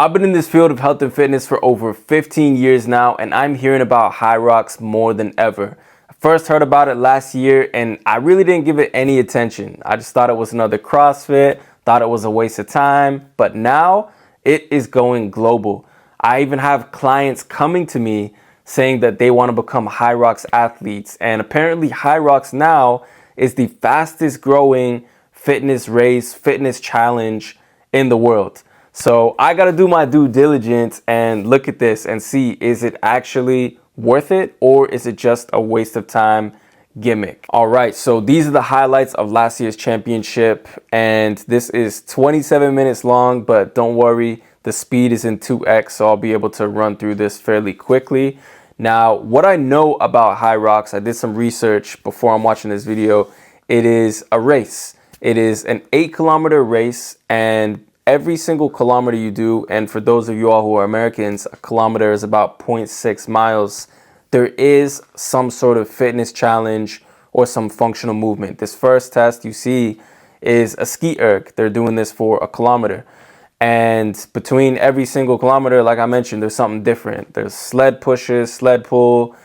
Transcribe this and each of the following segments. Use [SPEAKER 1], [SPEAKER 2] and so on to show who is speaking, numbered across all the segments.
[SPEAKER 1] I've been in this field of health and fitness for over 15 years now, and I'm hearing about Hyrox more than ever. I first heard about it last year, and I really didn't give it any attention. I just thought it was another CrossFit, thought it was a waste of time, but now it is going global. I even have clients coming to me saying that they want to become Hyrox athletes, and apparently Hyrox now is the fastest growing fitness race, fitness challenge in the world. So I got to do my due diligence and look at this and see, is it actually worth it or is it just a waste of time gimmick? All right, so these are the highlights of last year's championship, and this is 27 minutes long, but don't worry, the speed is in 2x, so I'll be able to run through this fairly quickly. Now, what I know about Hyrox, I did some research before I'm watching this video. It is a race. It is an 8-kilometer race, and every single kilometer you do, and for those of you all who are Americans, a kilometer is about 0.6 miles. There is some sort of fitness challenge or some functional movement. This first test you see is a ski erg. They're doing this for a kilometer. And between every single kilometer, like I mentioned, there's something different. There's sled pushes, sled pull,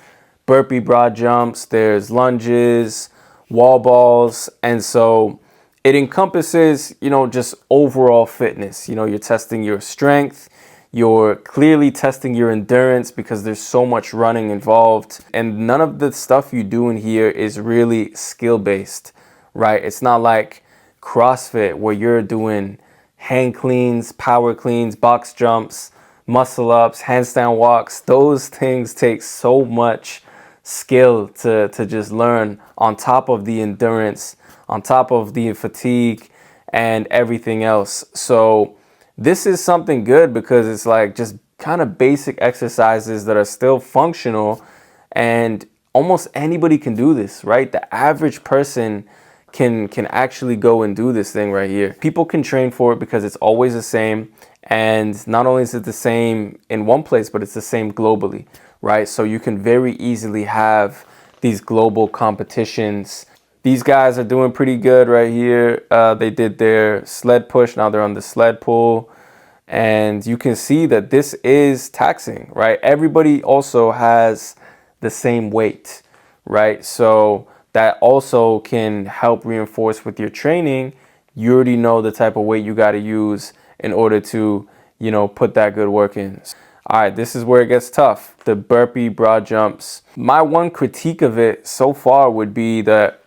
[SPEAKER 1] burpee broad jumps, there's lunges, wall balls, and so it encompasses, just overall fitness. You're testing your strength, you're clearly testing your endurance because there's so much running involved. And none of the stuff you do in here is really skill-based, right? It's not like CrossFit where you're doing hand cleans, power cleans, box jumps, muscle ups, handstand walks. Those things take so much skill to just learn on top of the endurance, on top of the fatigue and everything else. So this is something good because it's like just kind of basic exercises that are still functional, and almost anybody can do this, right? The average person can actually go and do this thing right here. People can train for it because it's always the same, and not only is it the same in one place, but it's the same globally, right? So you can very easily have these global competitions. These guys are doing pretty good right here. They did their sled push. Now they're on the sled pull. And you can see that this is taxing, right? Everybody also has the same weight, right? So that also can help reinforce with your training. You already know the type of weight you got to use in order to, put that good work in. All right, this is where it gets tough. The burpee broad jumps. My one critique of it so far would be that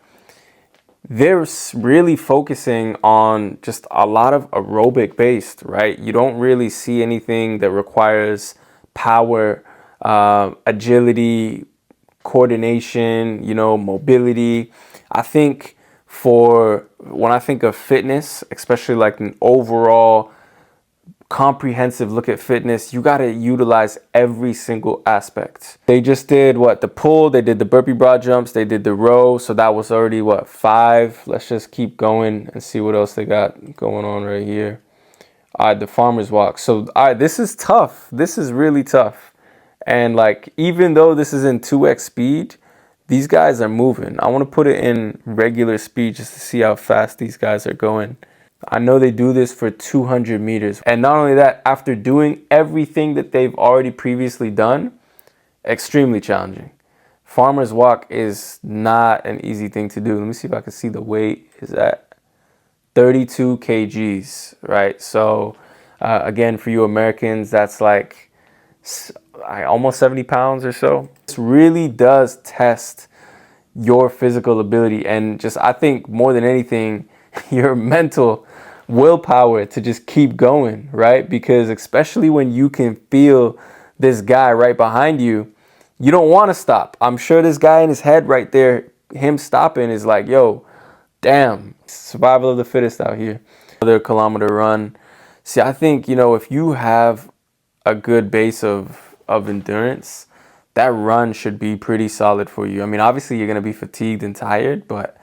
[SPEAKER 1] they're really focusing on just a lot of aerobic based, right? You don't really see anything that requires power, agility, coordination, mobility. I think when I think of fitness, especially like an overall comprehensive look at fitness, you got to utilize every single aspect. They just did the pull, they did the burpee broad jumps, they did the row, so that was already 5. Let's just keep going and see what else they got going on right here. All right, the farmer's walk. So all right, this is tough. This is really tough. And even though this is in 2x speed, these guys are moving. I want to put it in regular speed just to see how fast these guys are going. I know they do this for 200 meters. And not only that, after doing everything that they've already previously done, extremely challenging. Farmer's walk is not an easy thing to do. Let me see if I can see the weight. Is at 32 kgs, right? So again, for you Americans, that's like almost 70 pounds or so. This really does test your physical ability, and just, I think more than anything, your mental willpower to just keep going, right? Because especially when you can feel this guy right behind you, you don't want to stop. I'm sure this guy in his head right there, him stopping is like, yo, damn, survival of the fittest out here. Another kilometer run. See, I think, if you have a good base of endurance, that run should be pretty solid for you. I mean, obviously you're going to be fatigued and tired, but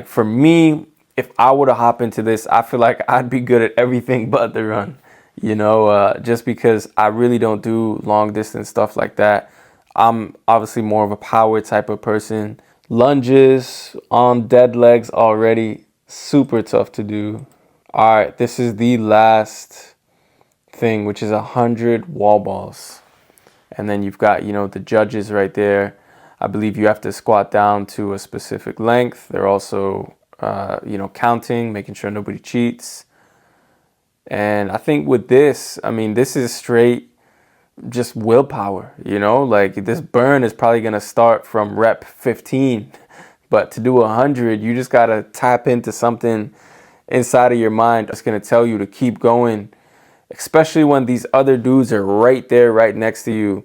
[SPEAKER 1] for me, if I were to hop into this, I feel like I'd be good at everything but the run, just because I really don't do long distance stuff like that. I'm obviously more of a power type of person. Lunges on dead legs already, super tough to do. All right, this is the last thing, which is 100 wall balls. And then you've got, you know, the judges right there. I believe you have to squat down to a specific length. They're also, you know, counting, making sure nobody cheats. And I think with this, I mean, this is straight just willpower, you know, like this burn is probably going to start from rep 15, but to do 100, you just got to tap into something inside of your mind that's going to tell you to keep going, especially when these other dudes are right there, right next to you.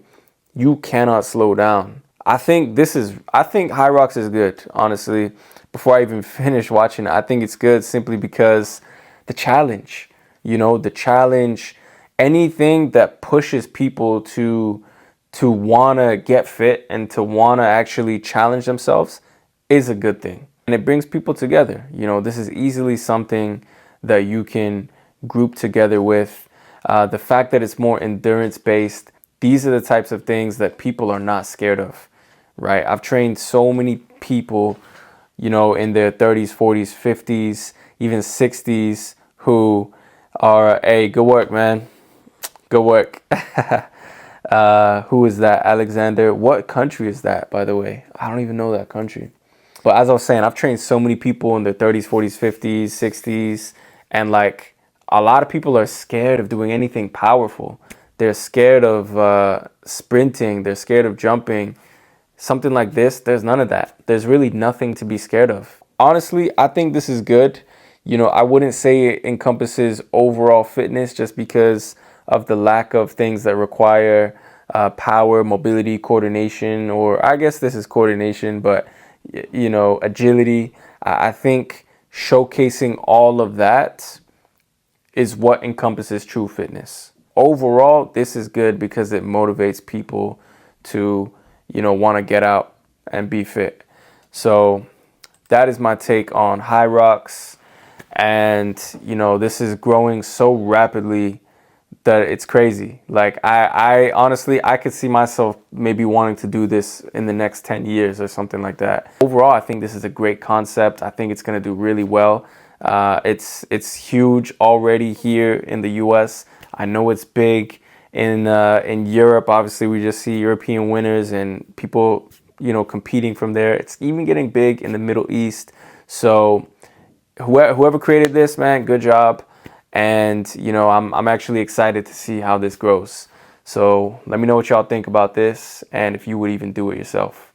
[SPEAKER 1] You cannot slow down. I think Hyrox is good, honestly. Before I even finish watching it, I think it's good simply because the challenge, you know, the challenge, anything that pushes people to want to get fit and to want to actually challenge themselves is a good thing. And it brings people together. You know, this is easily something that you can group together with. The fact that it's more endurance based, these are the types of things that people are not scared of, right? I've trained so many people, you know, in their 30s, 40s, 50s, even 60s who are, hey, good work, man. Good work. Who is that? Alexander. What country is that, by the way? I don't even know that country. But as I was saying, I've trained so many people in their 30s, 40s, 50s, 60s, and like a lot of people are scared of doing anything powerful. They're scared of sprinting. They're scared of jumping. Something like this, there's none of that. There's really nothing to be scared of. Honestly, I think this is good. You know, I wouldn't say it encompasses overall fitness just because of the lack of things that require power, mobility, coordination, or I guess this is coordination, but you know, agility. I think showcasing all of that is what encompasses true fitness. Overall, this is good because it motivates people to, you know, want to get out and be fit. So that is my take on Hyrox. And, you know, this is growing so rapidly that it's crazy. Like I honestly, I could see myself maybe wanting to do this in the next 10 years or something like that. Overall, I think this is a great concept. I think it's going to do really well. It's huge already here in the US. I know it's big in Europe. Obviously, we just see European winners and people, you know, competing from there. It's even getting big in the Middle East. So whoever created this, man, good job. And, you know, I'm actually excited to see how this grows. So let me know what y'all think about this and if you would even do it yourself.